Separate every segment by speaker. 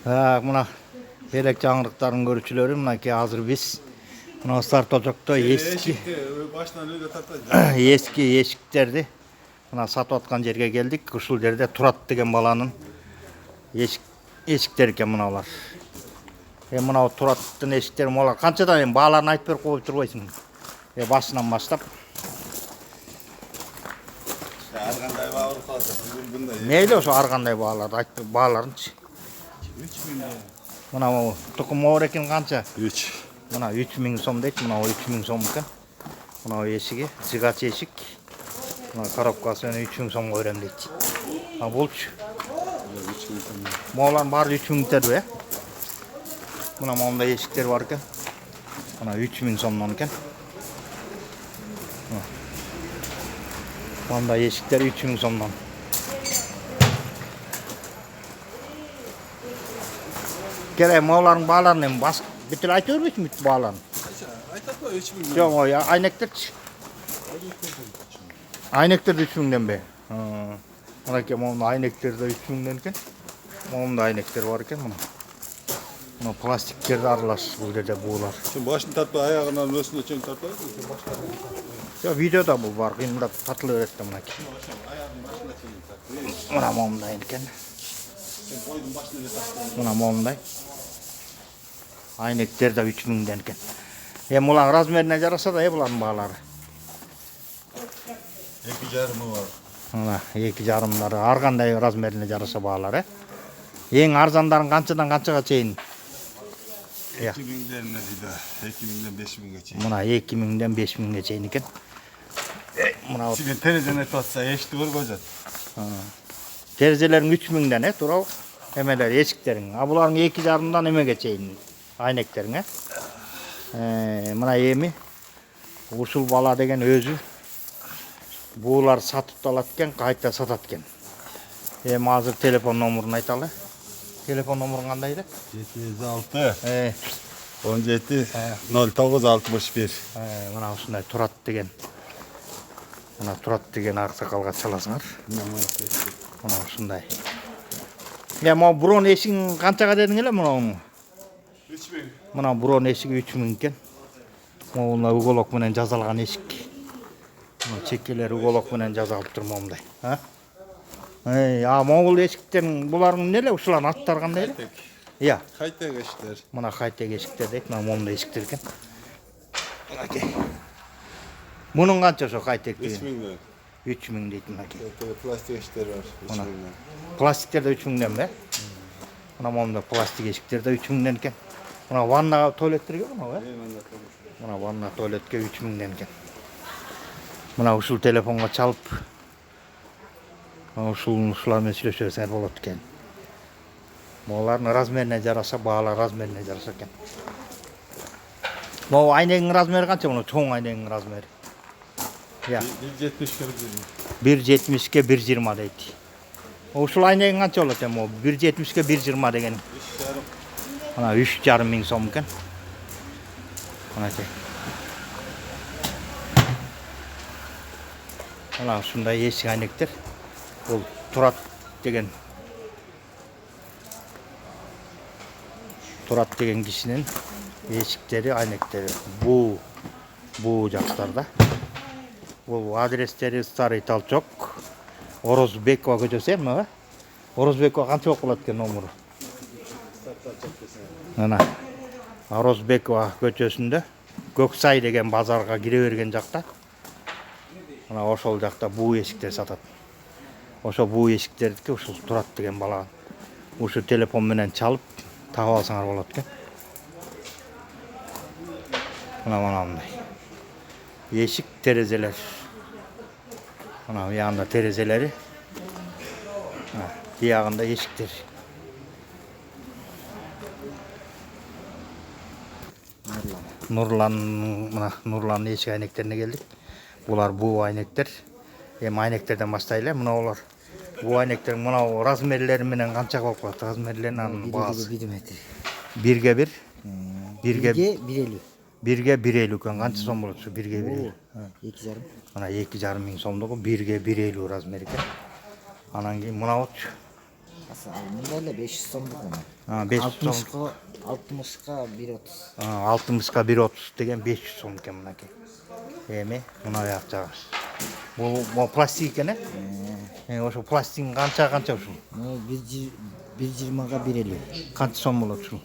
Speaker 1: Mına Belek жаңырыктарын көрүүчүлөрү мынакей азыр биз мына старт ожокто эски эски эшиктерди мына сатып аткан жерге келдик. Ушул жерде Турат деген баланын эшиктери экен мына булар. Мына Тураттын эшиктери булар канчадан эми бааларын айтып берип коюп турбайсың? Башынан баштап.
Speaker 2: Ар кандай баа болуп калат.
Speaker 1: Мейли ошо ар кандай бааларды айтып бааларынчы.
Speaker 2: 3000.
Speaker 1: Мына тукум оорекин канча?
Speaker 2: 3.
Speaker 1: Мына 3000 сом дейт. Мына 3000 сом экен. Мына эшиги, жыгач эшик. Мына коробкасы менен 3000 сомго берем дейт. Болчу.
Speaker 2: 3000 сом.
Speaker 1: Моолардын баары 3000 тербе. Мына мондай эшиктер бар экен. Мына 3000 сомдон экен. Мондай эшиктер 3000 сомдон. Керек моолардын бааларын эми бүтүн айтып бербейсиңби бааларын?
Speaker 2: Айтат го 3000.
Speaker 1: Жок, айнектерчи. Айнектер 3000ден бе? Мынакей монда айнектер да 3000ден экен. Монда айнектер бар экен мына. Мына пластиктерди аралаш бул жерде буулар.
Speaker 2: Сен башын тартпай аягынан өсүнө чейин тартпайсың. Сен башка.
Speaker 1: Жок, видеода бул бар. Кыйындап тартыла берет да мынакей.
Speaker 2: Аягын башына чейин тарт.
Speaker 1: Мына мондай экен.
Speaker 2: Сен койдун башына тарт.
Speaker 1: Мына мондай. Айнектер да 3000ден экен. Булардын размерине жараша да булардын баалары.
Speaker 2: 2,5 бар.
Speaker 1: Мына 2,5дары ар кандай размерине жараша баалар, Эң арзандарын канчадан канчага чейин?
Speaker 2: 2000ден дейди. 2000ден 5000ге чейин.
Speaker 1: Мына 2000ден 5000ге чейин экен. Мына
Speaker 2: Сен терезени айтып атса, эшикти көргөзөт.
Speaker 1: терезелериң 3000ден, туурабы? Эмелер эшиктериң. Булардын 2,5дан эмеге чейин айнектериң, Мына эми ушул бала деген өзү буулар сатып алат экен, кайта сатат экен. Эми азыр телефон номурун айталы. Телефон номурун кандай эле?
Speaker 2: 706 17 0961.
Speaker 1: Мына ушундай Турат деген. Мына Турат деген аксакалга чаласыңар. Мына ушундай. Могу бурон эшигиң канчага дедиң эле муну?
Speaker 2: 3000.
Speaker 1: Мына бурон эшиги 3000 экен. Могуна уголок менен жазалган эшик. Мына чекелери уголок менен жазылып тур момундай. Могул эшиктерин булардын эмне эле ушулардын аттары кандай эле? Ия.
Speaker 2: Кайтек эшиктер.
Speaker 1: Мына кайтек эшиктер дейт. Мына момундай эшиктер экен. Мынакей. Мунун канча ошо кайтек деген?
Speaker 2: 3000ден.
Speaker 1: 3000 дейт мынакей.
Speaker 2: Пластик эшиктер бар. 3000ден.
Speaker 1: Пластиктер да 3000ден бе? Мына момундай пластик эшиктер да 3000ден экен. Мына ванна туалеттерге мына, Мына ванна туалетке 3000ден экен. Мына ушул телефонго чалып ушулар менен сүйлөшөсөңөр болот экен. Булардын размерине жараша баалар размерине жараша экен. Могу айнегиң размери канча муну чоң айнегиң размери? 1,70ге 1,20 дейт. Ушул айнегиң канча болот эми? 1,70ге 1,20 деген. Мына 3,5 сом экен. Мынакей. Мына ушундай эшик айнектер. Бул Турат деген. Турат деген кишинин эшиктери, айнектери. Буу жактарда. Бул адрестери Старый Толчок. Орозбекова көчөсү эми, Орозбекова канча болуп калат экен номуру? Мына Орозбекова көчөсүндө Көксай деген базарга кире берген жакта. Мына ошол жакта буу эшиктер сатат. Ошо буу эшиктердики ушул Турат деген бала. Ушу телефон менен чалып таап алсаңар болот экен. Мына мындай. Эшик, терезелер. Мына буягында терезелери. Биягында эшиктер. Нурлан эшик айнектерине келдик. Булар буу айнектер. Эми айнектерден баштайлы. Мына булар буу айнектердин мына размерлери менен канча болуп калат? Размерлеринин анын баасы
Speaker 3: 1 метр.
Speaker 1: 1ге 1. 1ге
Speaker 3: 1,50.
Speaker 1: 1ге 1,50 экен. Канча сом болот ушу 1ге 1?
Speaker 3: 2,5.
Speaker 1: Мына 2,5 миң сомдогу 1ге 1,50 размери экен. Анан кийин мына болчу.
Speaker 3: Акысы мындай эле 500 сомдук мына.
Speaker 1: 500 сом.
Speaker 3: 60ка 1.30.
Speaker 1: 60ка 1.30 деген 500 сом екен мынакей. Эми мына аяк жагы. Бул пластик экен э? Ошо пластиктин канча ушул?
Speaker 3: Мына 1.20га 1.50.
Speaker 1: Канча сом болот ушул?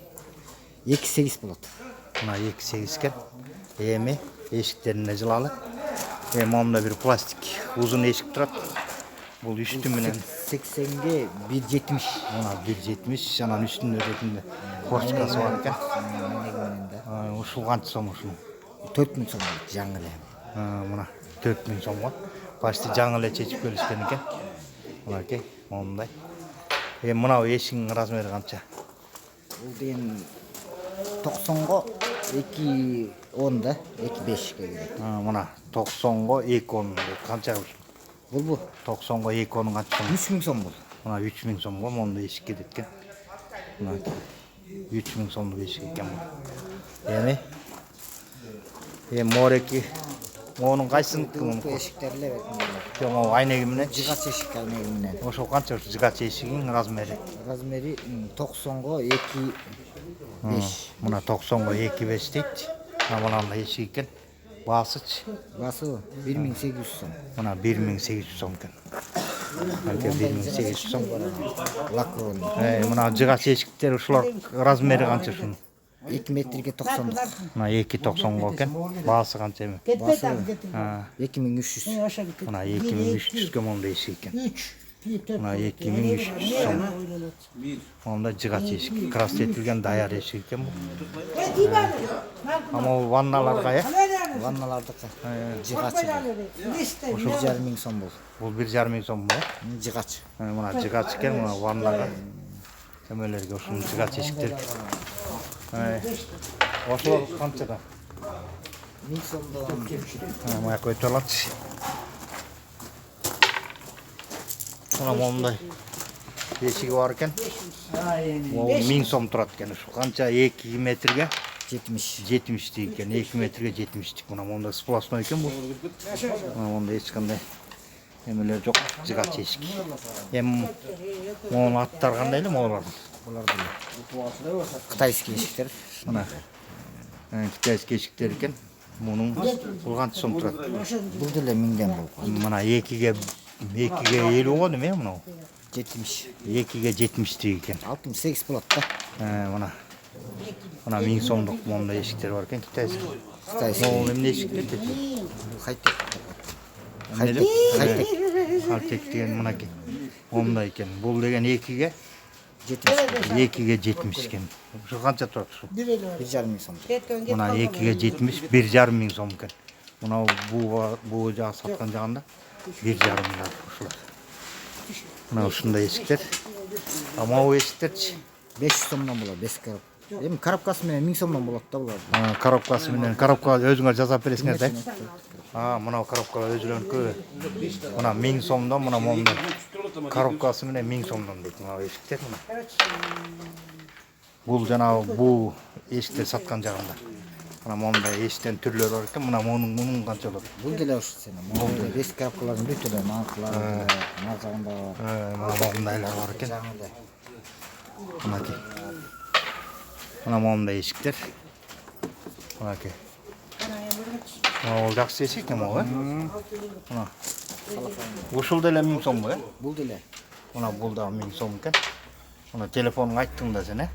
Speaker 3: 2.8 болот.
Speaker 1: Мына 2.8 экен. Эми эшиктерине жылалы. Монда бир пластик узун эшик турат. Бул үстү менен
Speaker 3: 80ге 1.70.
Speaker 1: мына 1.70, анан үстүндө ретинде форскасы бар экен. Ушул канча сом ушул?
Speaker 3: 4000 сом болот жаңы эле.
Speaker 1: Мына 4000 сомго. Почти жаңы эле чечип келишкен экен. Мынакей, мондай. Мына эшиктин размери канча?
Speaker 3: Бул деген 90го 2.10 да, 2.5 келет.
Speaker 1: Мына 90го 2.10 канча ушул?
Speaker 3: Бул
Speaker 1: 90го 2.10 канча сом?
Speaker 3: 3000 сом бул.
Speaker 1: Мына 3000 сомго монда эшик келет экен. Мына 3000 сомдук эшик экен бул. Мореки монун кайсыныкы муну?
Speaker 3: Эшиктер эле
Speaker 1: Жок, могу айнеги менен.
Speaker 3: жыгач эшик айнеги менен.
Speaker 1: Ошол канча ушул жыгач эшигинин размери?
Speaker 3: Размери 90го 2.5.
Speaker 1: Мына 90го 2.5 дейт. Мынандай эшик экен. Баасычы?
Speaker 3: Басы 1800 сом.
Speaker 1: Мына 1800 сом экен. 1800 сом.
Speaker 3: Лакон.
Speaker 1: Мына жыгач эшиктер ушулар размери канча ушунун?
Speaker 3: 2 метрге 90.
Speaker 1: Мына 2.90го экен. Баасы канча эми?
Speaker 3: Басы 2300.
Speaker 1: Мына 2300ге мондай эшик экен. Мына 2300 сом. Монда жыгач эшик, красетилген даяр эшик экен бул. Бул ванналарга
Speaker 3: Ванналардыкы. Жыгач. Ошо 1.5 сом бул.
Speaker 1: Бул 1.5 сом бул.
Speaker 3: Жыгач.
Speaker 1: Мына жыгач экен, мына ваннага. Эмелерге ушул жыгач эшиктер. Ошолор канчада?
Speaker 3: 1000 сомдон.
Speaker 1: Мына көтө алатчы. Мына мондай эшиги бар экен. Бул 1000 сом турат экен. Ушу канча 2 метрге 70 дейт экен. 2 метрге 70 мына мондай сплошной экен бул. Монда эч кандай эмелер жок, жыгач эшик. Монун аттары кандай эле могулардын?
Speaker 3: Булар кытайский эшиктер.
Speaker 1: Мына китайский эшиктер экен. Мунун бул канча сом турат?
Speaker 3: Бул деле 1000ден болуп.
Speaker 1: Мына 2ге 50 го неме мынау?
Speaker 3: 70.
Speaker 1: 2ге 70 дейт экен.
Speaker 3: 68 болот да.
Speaker 1: Мына 1000 сомдук мондай эшиктер бар экен китайский. Могул эмне эшиктер депчи?
Speaker 3: Хайтек.
Speaker 1: Хайтек деген мынакей. Мондай экен. Бул деген 2ге 70 экен. Ушу канча турат ушу?
Speaker 3: 1.5 сом.
Speaker 1: Мына 2ге 70, 1.5 сом экен. Мына буу жагы саткан жагында 1.5 ушулар. Мына ушундай эшиктер. Могу эшиктерчи?
Speaker 3: 500 сомдон болот, 5 коробка. Эми коробкасы менен 1000 сомдон болот да булар.
Speaker 1: Коробкасы менен, коробка өзүңөр жасап бересиңер да? Мына коробка өзүлөрүнүкү. Мына 1000 сомдон, мына мондай. Коробкасы менен 1000 сомдон дейт мына эшиктер мына. Бул жанагы буу эшиктер саткан жагында. Мына мондай эшиктен түрлөрү бар экен. Мына мунун канча болот?
Speaker 3: Бул деле ошо сен. Мондай 5 коробкалардын бүт эле маңкылар, мажагында бар.
Speaker 1: Мына мондайлар бар экен. Мынакей. Мына мондай эшиктер. Мынакей. Могул жакшы эшик экен могу, Мына. Ушул деле 1000 сомго,
Speaker 3: Бул деле.
Speaker 1: Мына бул да 1000 сом экен. Мына телефонуңду айттың да сен,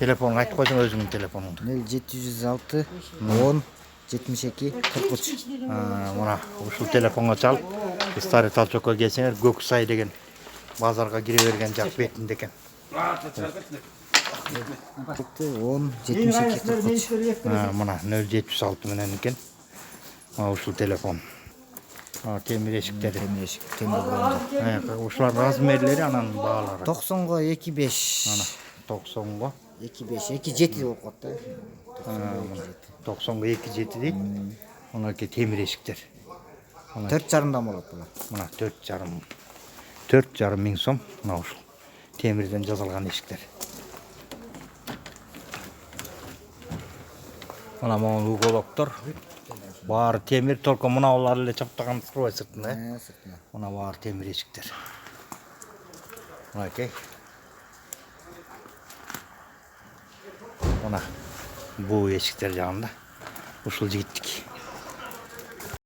Speaker 1: Телефонуңду айтып койсоң өзүңдүн телефонуңду.
Speaker 3: 0706 10 72 43.
Speaker 1: Мына ушул телефонго чалып, Старый Талчокко келсеңер, Көк Сай деген базарга кире берген жак бетинде экен.
Speaker 3: 10 72 43.
Speaker 1: Мына 076 менен экен. Ушул телефон. Темир эшиктери.
Speaker 3: Темир боюнда.
Speaker 1: Ушулар размерлери анан баалары.
Speaker 3: 90го 2.5.
Speaker 1: Ана 90го
Speaker 3: 2.5, 2.7 болуп калат да.
Speaker 1: 90го 2.7 дейт. Мынакей темир эшиктер.
Speaker 3: 4.5дан болот булар.
Speaker 1: Мына 4.5 миң сом. Мына ушул темирден жасалган эшиктер. Мына могу уголоктор. Баары темир, только мынаулар эле чаптаган сырбай сыртында.
Speaker 3: Сыртына.
Speaker 1: Мына баары темир эшиктер. Мынакей Ona bu eşikler yanında usulca gittik.